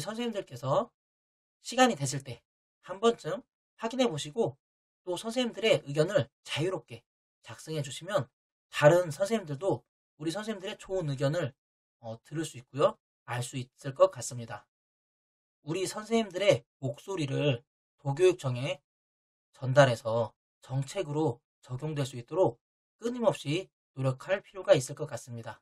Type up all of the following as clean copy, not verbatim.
우리 선생님들께서 시간이 됐을 때 한 번쯤 확인해 보시고 또 선생님들의 의견을 자유롭게 작성해 주시면 다른 선생님들도 우리 선생님들의 좋은 의견을 들을 수 있고요. 알 수 있을 것 같습니다. 우리 선생님들의 목소리를 도교육청에 전달해서 정책으로 적용될 수 있도록 끊임없이 노력할 필요가 있을 것 같습니다.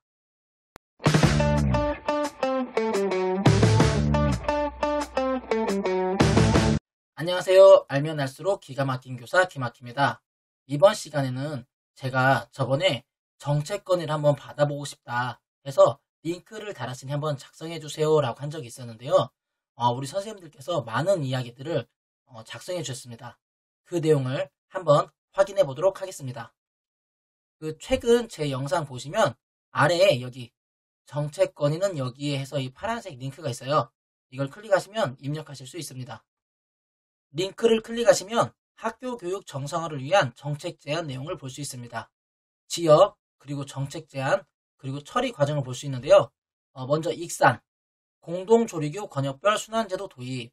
안녕하세요. 알면 알수록 기가 막힌 교사 김학희입니다. 이번 시간에는 제가 저번에 정책 건의를 한번 받아보고 싶다 해서 링크를 달았으니 한번 작성해 주세요 라고 한 적이 있었는데요. 우리 선생님들께서 많은 이야기들을 작성해 주셨습니다. 그 내용을 한번 확인해 보도록 하겠습니다. 최근 제 영상 보시면 아래에 여기 정책 건의는 여기에 해서 이 파란색 링크가 있어요. 이걸 클릭하시면 입력하실 수 있습니다. 링크를 클릭하시면 학교 교육 정상화를 위한 정책 제안 내용을 볼 수 있습니다. 지역, 그리고 정책 제안, 그리고 처리 과정을 볼 수 있는데요. 먼저 익산, 공동조리교 권역별 순환제도 도입.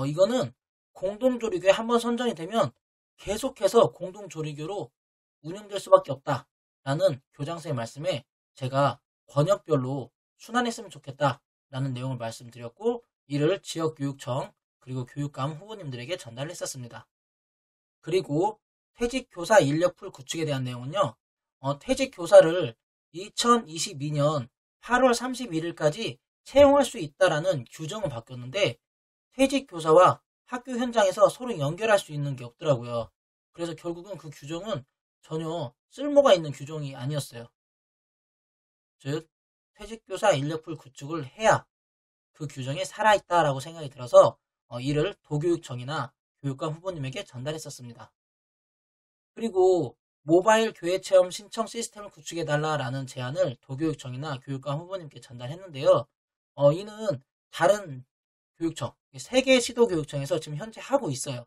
이거는 공동조리교에 한번 선정이 되면 계속해서 공동조리교로 운영될 수밖에 없다라는 교장선생님 말씀에 제가 권역별로 순환했으면 좋겠다라는 내용을 말씀드렸고, 이를 지역교육청 그리고 교육감 후보님들에게 전달했었습니다. 그리고 퇴직교사 인력풀 구축에 대한 내용은요. 퇴직교사를 2022년 8월 31일까지 채용할 수 있다라는 규정은 바뀌었는데 퇴직교사와 학교 현장에서 서로 연결할 수 있는 게 없더라고요. 그래서 결국은 그 규정은 전혀 쓸모가 있는 규정이 아니었어요. 즉 퇴직교사 인력풀 구축을 해야 그 규정이 살아있다라고 생각이 들어서 이를 도교육청이나 교육감 후보님에게 전달했었습니다. 그리고 모바일 교회체험 신청 시스템을 구축해달라라는 제안을 도교육청이나 교육감 후보님께 전달했는데요. 이는 다른 교육청, 3개 시도교육청에서 지금 현재 하고 있어요.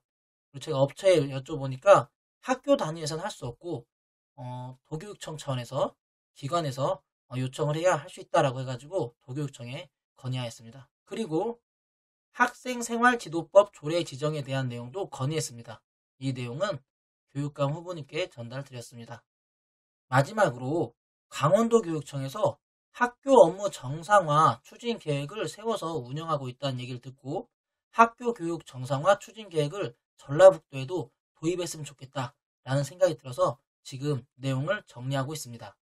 그리고 제가 업체에 여쭤보니까 학교 단위에서는 할 수 없고 도교육청 차원에서 기관에서 요청을 해야 할 수 있다라고 해가지고 도교육청에 건의하였습니다. 그리고 학생생활지도법 조례 지정에 대한 내용도 건의했습니다. 이 내용은 교육감 후보님께 전달드렸습니다. 마지막으로 강원도 교육청에서 학교 업무 정상화 추진 계획을 세워서 운영하고 있다는 얘기를 듣고 학교 교육 정상화 추진 계획을 전라북도에도 도입했으면 좋겠다라는 생각이 들어서 지금 내용을 정리하고 있습니다.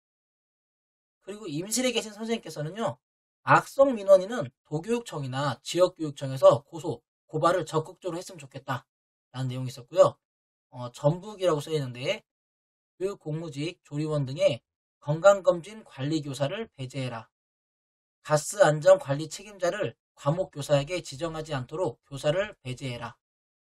그리고 임실에 계신 선생님께서는요. 악성 민원인은 도교육청이나 지역교육청에서 고발을 적극적으로 했으면 좋겠다라는 내용이 있었고요. 전북이라고 써있는데 교육공무직, 조리원 등의 건강검진관리교사를 배제해라. 가스안전관리 책임자를 과목교사에게 지정하지 않도록 교사를 배제해라.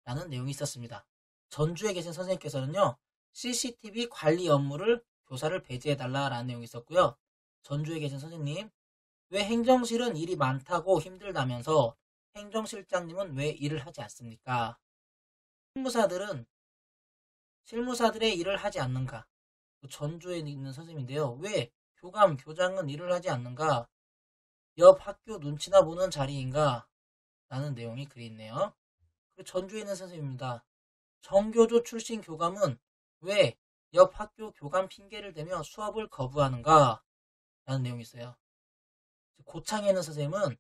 라는 내용이 있었습니다. 전주에 계신 선생님께서는요. CCTV 관리 업무를 교사를 배제해달라라는 내용이 있었고요. 전주에 계신 선생님, 왜 행정실은 일이 많다고 힘들다면서 행정실장님은 왜 일을 하지 않습니까? 실무사들의 일을 하지 않는가? 전주에 있는 선생님인데요. 왜 교감, 교장은 일을 하지 않는가? 옆 학교 눈치나 보는 자리인가? 라는 내용이 글이 있네요. 그리고 전주에 있는 선생님입니다. 정교조 출신 교감은 왜 옆 학교 교감 핑계를 대며 수업을 거부하는가? 라는 내용이 있어요. 고창에 있는 선생님은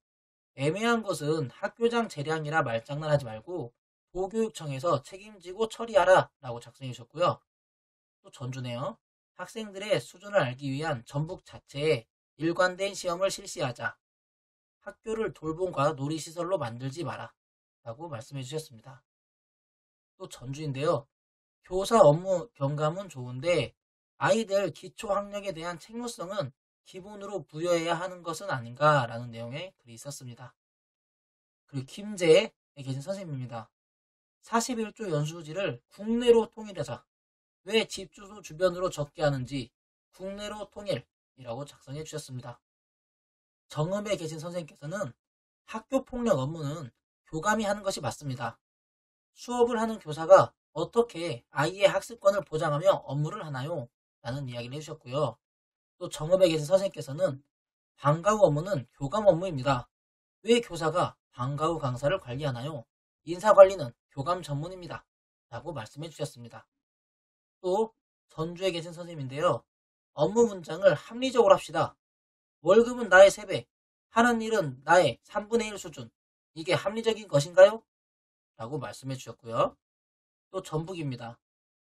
애매한 것은 학교장 재량이라 말장난하지 말고 도교육청에서 책임지고 처리하라 라고 작성해 주셨고요. 또 전주네요. 학생들의 수준을 알기 위한 전북 자체에 일관된 시험을 실시하자. 학교를 돌봄과 놀이시설로 만들지 마라 라고 말씀해 주셨습니다. 또 전주인데요. 교사 업무 경감은 좋은데 아이들 기초학력에 대한 책무성은 기본으로 부여해야 하는 것은 아닌가라는 내용의 글이 있었습니다. 그리고 김제에 계신 선생님입니다. 41조 연수지를 국내로 통일하자. 왜 집주소 주변으로 적게 하는지 국내로 통일이라고 작성해 주셨습니다. 정읍에 계신 선생님께서는 학교폭력 업무는 교감이 하는 것이 맞습니다. 수업을 하는 교사가 어떻게 아이의 학습권을 보장하며 업무를 하나요? 라는 이야기를 해주셨고요. 또 정읍에 계신 선생님께서는 방과후 업무는 교감 업무입니다. 왜 교사가 방과 후 강사를 관리하나요? 인사관리는 교감 전문입니다. 라고 말씀해 주셨습니다. 또 전주에 계신 선생님인데요. 업무 분장을 합리적으로 합시다. 월급은 나의 3배, 하는 일은 나의 3분의 1 수준. 이게 합리적인 것인가요? 라고 말씀해 주셨고요. 또 전북입니다.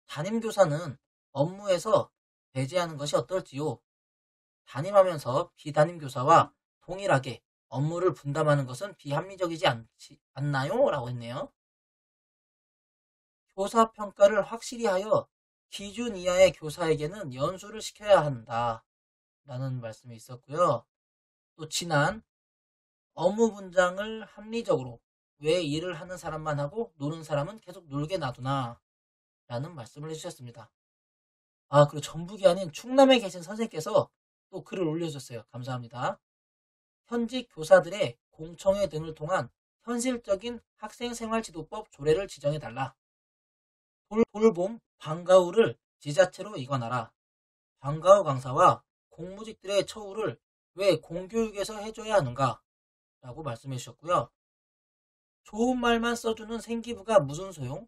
담임교사는 업무에서 배제하는 것이 어떨지요? 담임하면서 비담임교사와 동일하게 업무를 분담하는 것은 비합리적이지 않나요? 라고 했네요. 교사 평가를 확실히 하여 기준 이하의 교사에게는 연수를 시켜야 한다. 라는 말씀이 있었고요. 또 지난 업무 분장을 합리적으로 왜 일을 하는 사람만 하고 노는 사람은 계속 놀게 놔두나 라는 말씀을 해주셨습니다. 그리고 전북이 아닌 충남에 계신 선생님께서 또 글을 올려주셨어요. 감사합니다. 현직 교사들의 공청회 등을 통한 현실적인 학생생활지도법 조례를 지정해달라. 돌봄, 방과 후를 지자체로 이관하라. 방과 후 강사와 공무직들의 처우를 왜 공교육에서 해줘야 하는가? 라고 말씀해 주셨고요. 좋은 말만 써주는 생기부가 무슨 소용?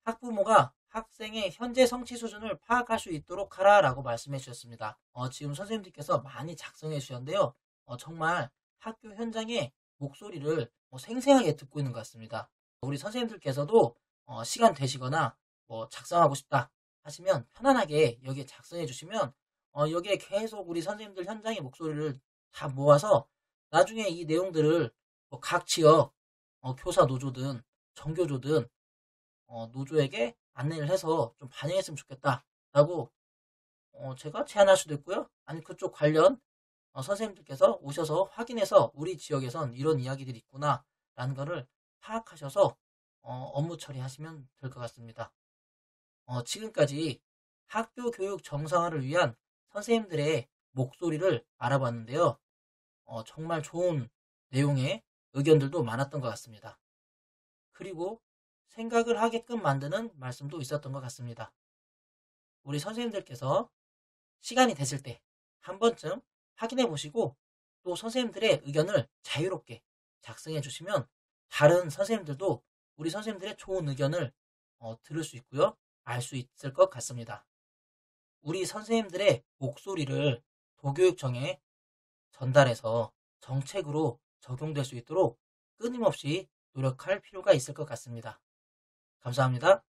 학부모가 학생의 현재 성취 수준을 파악할 수 있도록 하라 라고 말씀해 주셨습니다. 지금 선생님들께서 많이 작성해 주셨는데요. 정말 학교 현장의 목소리를 생생하게 듣고 있는 것 같습니다. 우리 선생님들께서도 시간 되시거나 작성하고 싶다 하시면 편안하게 여기에 작성해 주시면 여기에 계속 우리 선생님들 현장의 목소리를 다 모아서 나중에 이 내용들을 각 지역 교사 노조든 정교조든 노조에게 안내를 해서 좀 반영했으면 좋겠다라고 제가 제안할 수도 있고요. 아니 그쪽 관련 선생님들께서 오셔서 확인해서 우리 지역에선 이런 이야기들이 있구나 라는 거를 파악하셔서 업무 처리하시면 될 것 같습니다. 지금까지 학교 교육 정상화를 위한 선생님들의 목소리를 알아봤는데요. 정말 좋은 내용의 의견들도 많았던 것 같습니다. 그리고 생각을 하게끔 만드는 말씀도 있었던 것 같습니다. 우리 선생님들께서 시간이 됐을 때 한 번쯤 확인해 보시고 또 선생님들의 의견을 자유롭게 작성해 주시면 다른 선생님들도 우리 선생님들의 좋은 의견을 들을 수 있고요. 알 수 있을 것 같습니다. 우리 선생님들의 목소리를 도교육청에 전달해서 정책으로 적용될 수 있도록 끊임없이 노력할 필요가 있을 것 같습니다. 감사합니다.